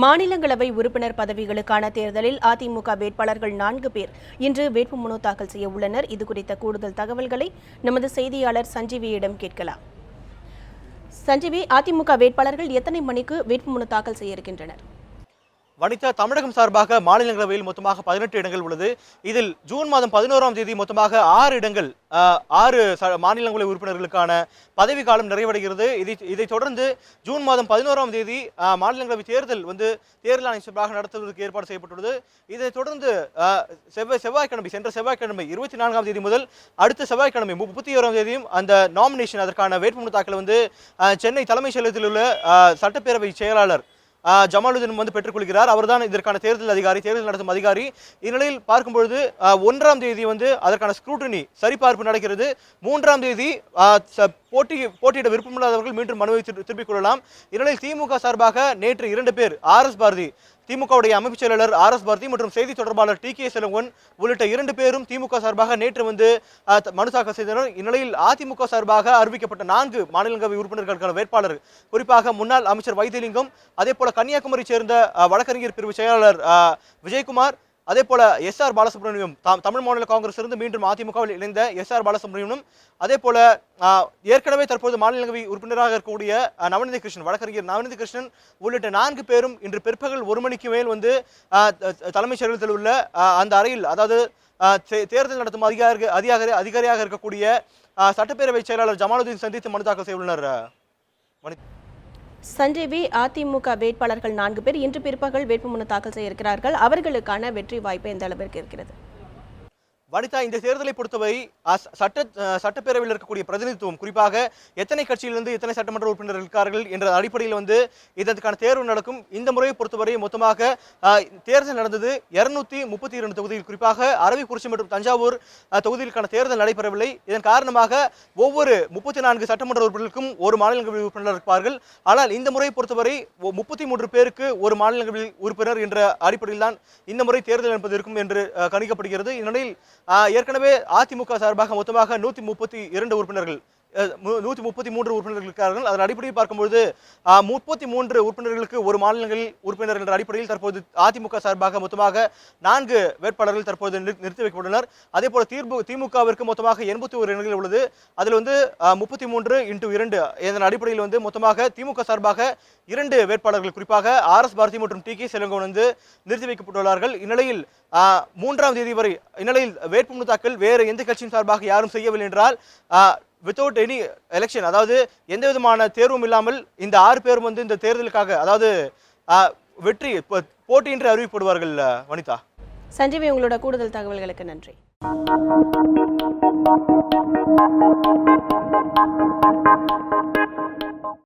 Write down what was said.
மாநிலங்களவை உறுப்பினர் பதவிகளுக்கான தேர்தலில் அதிமுக வேட்பாளர்கள் 4 பேர் இன்று வேட்புமனு தாக்கல் செய்ய உள்ளனர். இதுகுறித்த கூடுதல் தகவல்களை நமது செய்தியாளர் சஞ்சீவியிடம் கேட்கலாம். சஞ்சீவி, அதிமுக வேட்பாளர்கள் எத்தனை மணிக்கு வேட்புமனு தாக்கல் செய்ய இருக்கின்றனர்? வனிதா, தமிழகம் சார்பாக மாநிலங்களவையில் மொத்தமாக 18 இடங்கள் உள்ளது. இதில் ஜூன் மாதம் 11ஆம் தேதி மொத்தமாக 6 இடங்கள் 6 மாநிலங்களவை உறுப்பினர்களுக்கான பதவி காலம் நிறைவடைகிறது. இதைத் தொடர்ந்து ஜூன் மாதம் 11ஆம் தேதி மாநிலங்களவை தேர்தல் தேர்தல் ஆணையம் சார்பாக நடத்துவதற்கு ஏற்பாடு செய்யப்பட்டுள்ளது. இதைத் தொடர்ந்து செவ்வாய்க்கிழமை சென்ற செவ்வாய்க்கிழமை 24ஆம் தேதி முதல் அடுத்த செவ்வாய்க்கிழமை 31ஆம் தேதியும் அந்த நாமினேஷன் அதற்கான வேட்புமனு தாக்கல் சென்னை தலைமைச் செயலகத்தில் உள்ள சட்டப்பேரவை செயலாளர் ஜமாலுதீன் பெற்றுக்கொள்கிறார். அவர்தான் இதற்கான தேர்தல் நடத்தும் அதிகாரி. இந்நிலையில் பார்க்கும்பொழுது 1ஆம் தேதி அதற்கான ஸ்க்ரூட்டினி சரிபார்ப்பு நடக்கிறது. 3ஆம் தேதி போட்டியிட விருப்பமில்லாதவர்கள் மீண்டும் மனுவை திருப்பிக் கொள்ளலாம். இந்நிலையில் திமுக சார்பாக நேற்று 2 பேர் RS பாரதி, திமுகவுடைய அமைப்பு செயலாளர் RS பாரதி மற்றும் செய்தி தொடர்பாளர் TK செல்வன் உள்ளிட்ட 2 பேரும் திமுக சார்பாக நேற்று மனு தாக்கல் செய்தனர். இந்நிலையில் அதிமுக சார்பாக அறிவிக்கப்பட்ட 4 மாநிலங்களவை உறுப்பினர்களுக்கான வேட்பாளர், குறிப்பாக முன்னாள் அமைச்சர் வைத்திலிங்கம், அதே போல கன்னியாகுமரி சேர்ந்த வழக்கறிஞர் பிரிவு செயலாளர் விஜயகுமார், அதே போல SR பாலசுப்ரமணியம், தமிழ் மாநில காங்கிரஸ் இருந்து மீண்டும் அதிமுகவில் இணைந்த SR பாலசுப்ரமணியனும், அதே போல ஏற்கனவே தற்போது மாநிலங்களவை உறுப்பினராக இருக்கக்கூடிய நவநீத கிருஷ்ணன், வழக்கறிஞர் நவநீத கிருஷ்ணன் உள்ளிட்ட 4 பேரும் இன்று பிற்பகல் 1 மணிக்கு மேல் தலைமைச் செயலகத்தில் உள்ள அந்த அறையில், அதாவது தேர்தல் நடத்தும் அதிகாரியாக இருக்கக்கூடிய சட்டப்பேரவை செயலாளர் ஜமாலுதீன் சந்தித்து மனு தாக்கல் செய்ய உள்ளனர். சஞ்சீவி, அதிமுக வேட்பாளர்கள் 4 பேர் இன்று பிற்பகல் வேட்புமனு தாக்கல் செய்ய இருக்கிறார்கள். அவர்களுக்கான வெற்றி வாய்ப்பு எந்த அளவிற்கு இருக்கிறது? வனிதா, இந்த தேர்தலை பொறுத்தவரை சட்டப்பேரவையில் இருக்கக்கூடிய பிரதிநிதித்துவம், குறிப்பாக எத்தனை கட்சியிலிருந்து எத்தனை சட்டமன்ற உறுப்பினர்கள் இருக்கார்கள் என்ற அடிப்படையில் இதற்கான தேர்வு நடக்கும். இந்த முறையை பொறுத்தவரை மொத்தமாக தேர்தல் நடந்தது 232 தொகுதியில், குறிப்பாக அரவக்குறிச்சி மற்றும் தஞ்சாவூர் தொகுதிகளுக்கான தேர்தல் நடைபெறவில்லை. இதன் காரணமாக ஒவ்வொரு 34 சட்டமன்ற உறுப்பினர்களுக்கும் ஒரு மாநிலங்களவை உறுப்பினர் இருப்பார்கள். ஆனால் இந்த முறையை பொறுத்தவரை 33 பேருக்கு ஒரு மாநிலங்களவை உறுப்பினர் என்ற அடிப்படையில் தான் இந்த முறை தேர்தல் என்பது இருக்கும் என்று கணிக்கப்படுகிறது. இந்நிலையில் ஏற்கனவே அதிமுக சார்பாக மொத்தமாக 132 உறுப்பினர்கள் 133 உறுப்பினர்கள் இருக்கிறார்கள். அதன் அடிப்படையில் பார்க்கும்போது 33 உறுப்பினர்களுக்கு ஒரு மாநிலங்களில் உறுப்பினர் என்ற அடிப்படையில் தற்போது அதிமுக சார்பாக மொத்தமாக 4 வேட்பாளர்கள் தற்போது நிறுத்தி வைக்கப்பட்டுள்ளனர். அதே போல திமுகவிற்கு மொத்தமாக 81 இடங்கள் உள்ளது. அதில் 33 × 2 இதன் அடிப்படையில் மொத்தமாக திமுக சார்பாக 2 வேட்பாளர்கள், குறிப்பாக RS பாரதி மற்றும் TK செல்வன் நிறுத்தி வைக்கப்பட்டுள்ளார்கள். இந்நிலையில் 3ஆம் தேதி வரை இந்நிலையில் வேட்புமனு தாக்கல் வேறு எந்த கட்சியின் சார்பாக யாரும் செய்யவில்லை என்றால் வித்தவுட் எனி எலெக்ஷன், அதாவது எந்த விதமான தேர்வும் இல்லாமல் இந்த 6 பேரும் இந்த தேர்தலுக்காக, அதாவது வெற்றி போட்டியின்றி அறிவிக்கப்படுவார்கள். வனிதா, சஞ்சீவி, உங்களோட கூடுதல் தகவல்களுக்கு நன்றி.